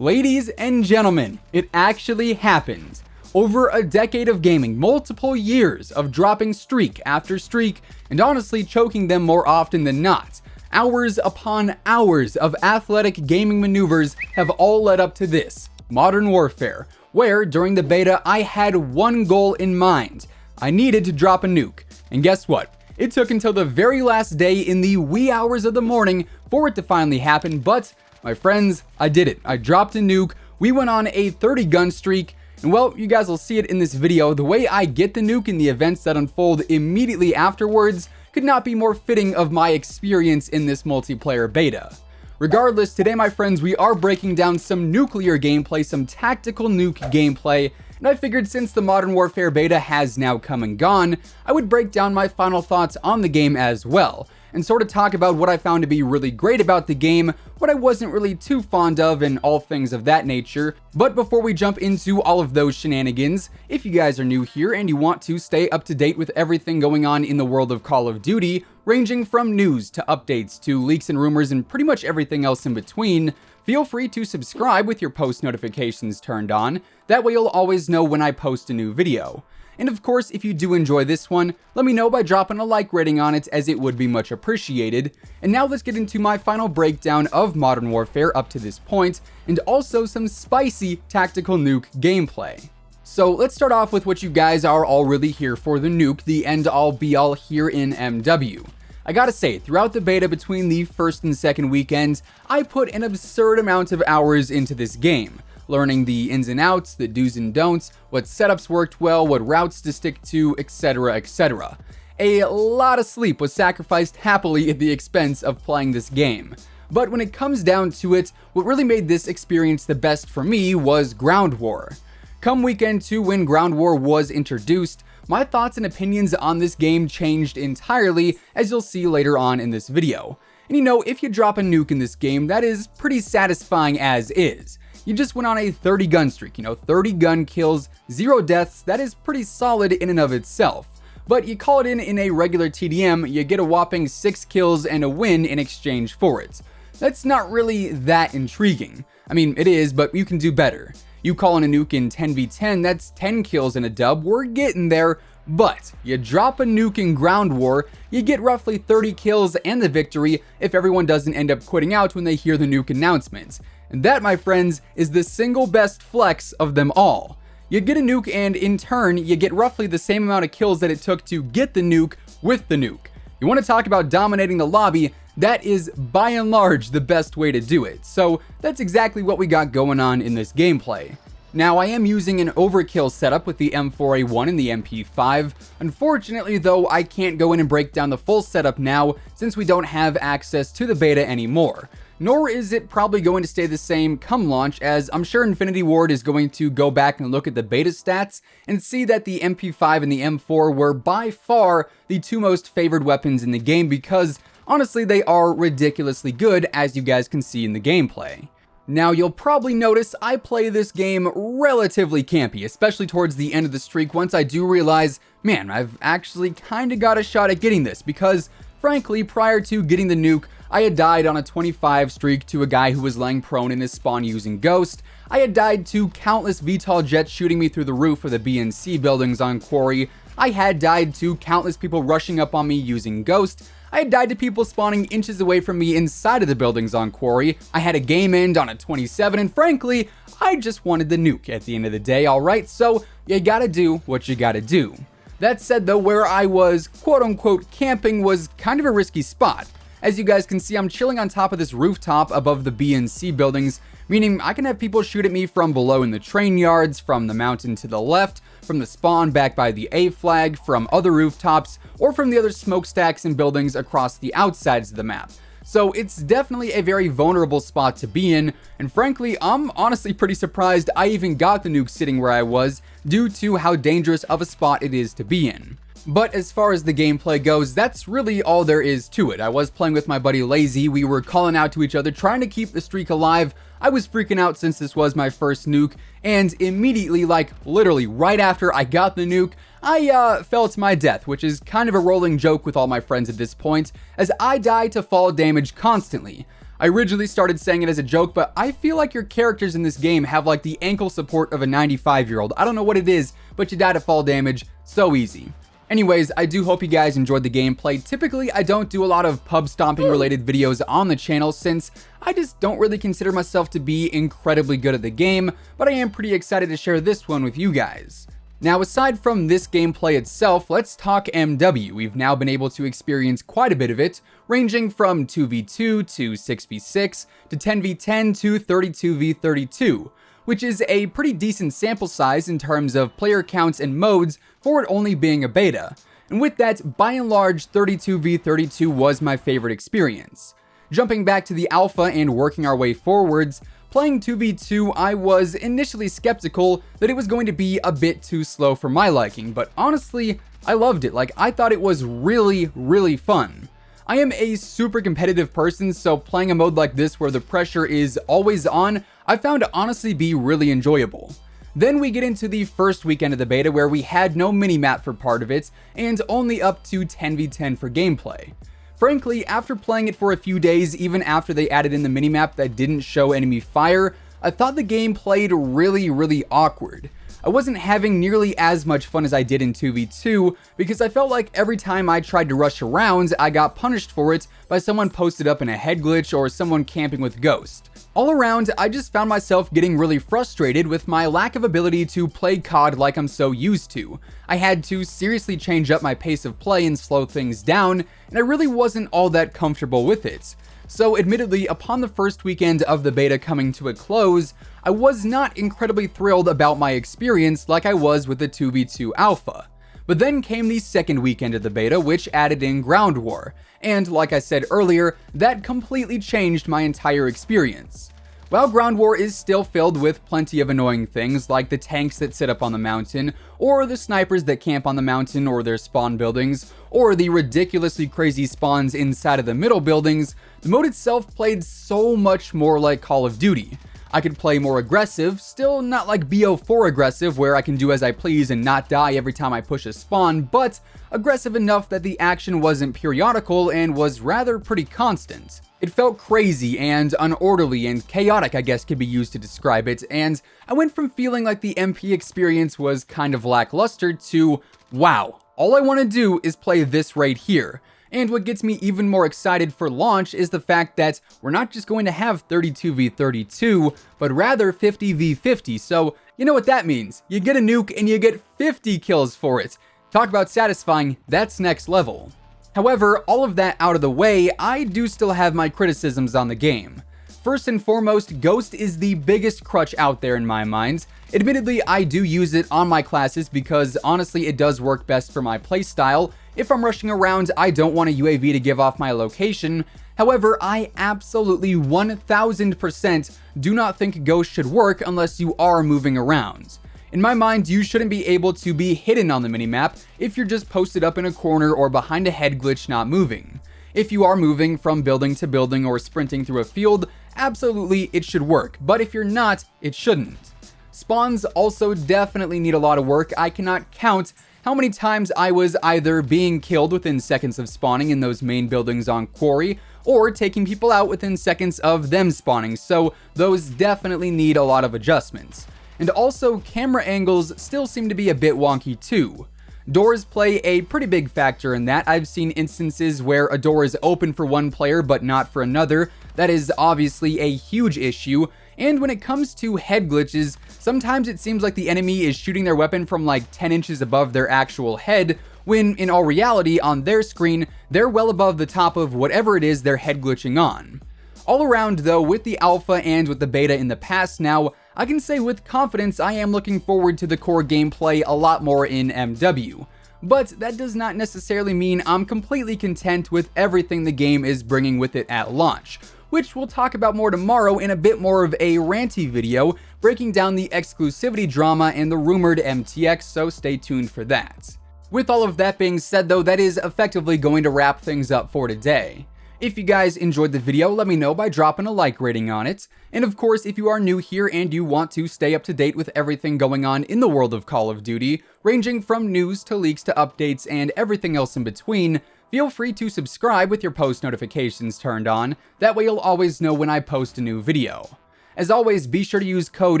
Ladies and gentlemen, it actually happened. Over a decade of gaming, multiple years of dropping streak after streak, and honestly choking them more often than not. Hours upon hours of athletic gaming maneuvers have all led up to this, Modern Warfare, where during the beta I had one goal in mind. I needed to drop a nuke. And guess what? It took until the very last day in the wee hours of the morning for it to finally happen, but my friends, I did it. I dropped a nuke, we went on a 30 gun streak, and well, you guys will see it in this video. The way I get the nuke and the events that unfold immediately afterwards could not be more fitting of my experience in this multiplayer beta. Regardless, today my friends, we are breaking down some nuclear gameplay, some tactical nuke gameplay, and I figured since the Modern Warfare beta has now come and gone, I would break down my final thoughts on the game as well, and sort of talk about what I found to be really great about the game, what I wasn't really too fond of, and all things of that nature. But before we jump into all of those shenanigans, if you guys are new here and you want to stay up to date with everything going on in the world of Call of Duty, ranging from news to updates to leaks and rumors and pretty much everything else in between, feel free to subscribe with your post notifications turned on. That way you'll always know when I post a new video. And of course, if you do enjoy this one, let me know by dropping a like rating on it, as it would be much appreciated. And now let's get into my final breakdown of Modern Warfare up to this point, and also some spicy tactical nuke gameplay. So let's start off with what you guys are all really here for, the nuke, the end all be all here in MW. I gotta say, throughout the beta between the first and second weekends, I put an absurd amount of hours into this game, learning the ins and outs, the do's and don'ts, what setups worked well, what routes to stick to, etc, etc. A lot of sleep was sacrificed happily at the expense of playing this game. But when it comes down to it, what really made this experience the best for me was Ground War. Come weekend 2, when Ground War was introduced, my thoughts and opinions on this game changed entirely, as you'll see later on in this video. And you know, if you drop a nuke in this game, that is pretty satisfying as is. You just went on a 30 gun streak, 30 gun kills, 0 deaths, that is pretty solid in and of itself. But you call it in a regular TDM, you get a whopping 6 kills and a win in exchange for it. That's not really that intriguing. I mean, it is, but you can do better. You call in a nuke in 10v10, that's 10 kills and a dub, we're getting there. But you drop a nuke in Ground War, you get roughly 30 kills and the victory if everyone doesn't end up quitting out when they hear the nuke announcement. And that, my friends, is the single best flex of them all. You get a nuke and in turn, you get roughly the same amount of kills that it took to get the nuke with the nuke. You want to talk about dominating the lobby, that is by and large the best way to do it. So that's exactly what we got going on in this gameplay. Now, I am using an overkill setup with the M4A1 and the MP5. Unfortunately though, I can't go in and break down the full setup now, since we don't have access to the beta anymore. Nor is it probably going to stay the same come launch, as I'm sure Infinity Ward is going to go back and look at the beta stats and see that the MP5 and the M4 were by far the two most favored weapons in the game, because honestly they are ridiculously good, as you guys can see in the gameplay. Now, you'll probably notice I play this game relatively campy, especially towards the end of the streak, once I do realize, man, I've actually kinda got a shot at getting this, because frankly, prior to getting the nuke, I had died on a 25 streak to a guy who was laying prone in his spawn using Ghost. I had died to countless VTOL jets shooting me through the roof of the B and C buildings on Quarry. I had died to countless people rushing up on me using Ghost. I had died to people spawning inches away from me inside of the buildings on Quarry. I had a game end on a 27, and frankly, I just wanted the nuke at the end of the day, alright? So, you gotta do what you gotta do. That said though, where I was quote-unquote camping was kind of a risky spot. As you guys can see, I'm chilling on top of this rooftop above the B and C buildings, meaning I can have people shoot at me from below in the train yards, from the mountain to the left, from the spawn back by the A flag, from other rooftops, or from the other smokestacks and buildings across the outsides of the map. So it's definitely a very vulnerable spot to be in, and frankly, I'm honestly pretty surprised I even got the nuke sitting where I was, due to how dangerous of a spot it is to be in. But as far as the gameplay goes, that's really all there is to it. I was playing with my buddy Lazy, we were calling out to each other, trying to keep the streak alive. I was freaking out since this was my first nuke, and immediately, like literally right after I got the nuke, I fell to my death, which is kind of a rolling joke with all my friends at this point, as I die to fall damage constantly. I originally started saying it as a joke, but I feel like your characters in this game have like the ankle support of a 95-year-old. I don't know what it is, but you die to fall damage so easy. Anyways, I do hope you guys enjoyed the gameplay. Typically, I don't do a lot of pub stomping related videos on the channel since I just don't really consider myself to be incredibly good at the game, but I am pretty excited to share this one with you guys. Now, aside from this gameplay itself, let's talk MW. We've now been able to experience quite a bit of it, ranging from 2v2 to 6v6 to 10v10 to 32v32, which is a pretty decent sample size in terms of player counts and modes for it only being a beta. And with that, by and large, 32v32 was my favorite experience. Jumping back to the alpha and working our way forwards, playing 2v2, I was initially skeptical that it was going to be a bit too slow for my liking, but honestly, I loved it. Like, I thought it was really fun. I am a super competitive person, so playing a mode like this where the pressure is always on, I found to honestly be really enjoyable. Then we get into the first weekend of the beta where we had no minimap for part of it, and only up to 10v10 for gameplay. Frankly, after playing it for a few days, even after they added in the minimap that didn't show enemy fire, I thought the game played really awkward. I wasn't having nearly as much fun as I did in 2v2 because I felt like every time I tried to rush around, I got punished for it by someone posted up in a head glitch or someone camping with Ghost. All around, I just found myself getting really frustrated with my lack of ability to play COD like I'm so used to. I had to seriously change up my pace of play and slow things down, and I really wasn't all that comfortable with it. So admittedly, upon the first weekend of the beta coming to a close, I was not incredibly thrilled about my experience like I was with the 2v2 alpha. But then came the second weekend of the beta, which added in Ground War, and like I said earlier, that completely changed my entire experience. While Ground War is still filled with plenty of annoying things like the tanks that sit up on the mountain, or the snipers that camp on the mountain or their spawn buildings, or the ridiculously crazy spawns inside of the middle buildings, the mode itself played so much more like Call of Duty. I could play more aggressive, still not like BO4 aggressive where I can do as I please and not die every time I push a spawn, but aggressive enough that the action wasn't periodical and was rather pretty constant. It felt crazy and unorderly and chaotic, I guess could be used to describe it, and I went from feeling like the MP experience was kind of lackluster to, wow, all I want to do is play this right here. And what gets me even more excited for launch is the fact that we're not just going to have 32v32, but rather 50v50, so you know what that means. You get a nuke and you get 50 kills for it. Talk about satisfying, that's next level. However, all of that out of the way, I do still have my criticisms on the game. First and foremost, Ghost is the biggest crutch out there in my mind. Admittedly, I do use it on my classes because honestly it does work best for my playstyle. If I'm rushing around, I don't want a UAV to give off my location. However, I absolutely 1000% do not think Ghost should work unless you are moving around. In my mind, you shouldn't be able to be hidden on the minimap if you're just posted up in a corner or behind a head glitch not moving. If you are moving from building to building or sprinting through a field, absolutely it should work, but if you're not, it shouldn't. Spawns also definitely need a lot of work. I cannot count how many times I was either being killed within seconds of spawning in those main buildings on Quarry, or taking people out within seconds of them spawning, so those definitely need a lot of adjustments. And also, camera angles still seem to be a bit wonky too. Doors play a pretty big factor in that. I've seen instances where a door is open for one player but not for another. That is obviously a huge issue. And when it comes to head glitches, sometimes it seems like the enemy is shooting their weapon from like 10 inches above their actual head, when in all reality on their screen, they're well above the top of whatever it is they're head glitching on. All around though, with the alpha and with the beta in the past now, I can say with confidence I am looking forward to the core gameplay a lot more in MW. But that does not necessarily mean I'm completely content with everything the game is bringing with it at launch, which we'll talk about more tomorrow in a bit more of a ranty video, breaking down the exclusivity drama and the rumored MTX, so stay tuned for that. With all of that being said though, that is effectively going to wrap things up for today. If you guys enjoyed the video, let me know by dropping a like rating on it. And of course, if you are new here and you want to stay up to date with everything going on in the world of Call of Duty, ranging from news to leaks to updates and everything else in between, Feel free to subscribe with your post notifications turned on, that way you'll always know when I post a new video. As always, be sure to use code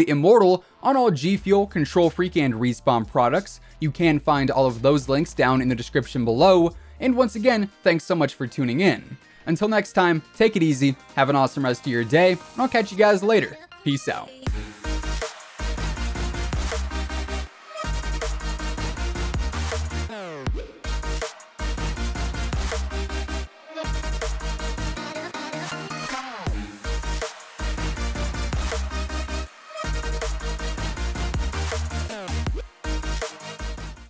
IMMORTAL on all G Fuel, Control Freak, and Respawn products. You can find all of those links down in the description below. And once again, thanks so much for tuning in. Until next time, take it easy, have an awesome rest of your day, and I'll catch you guys later. Peace out.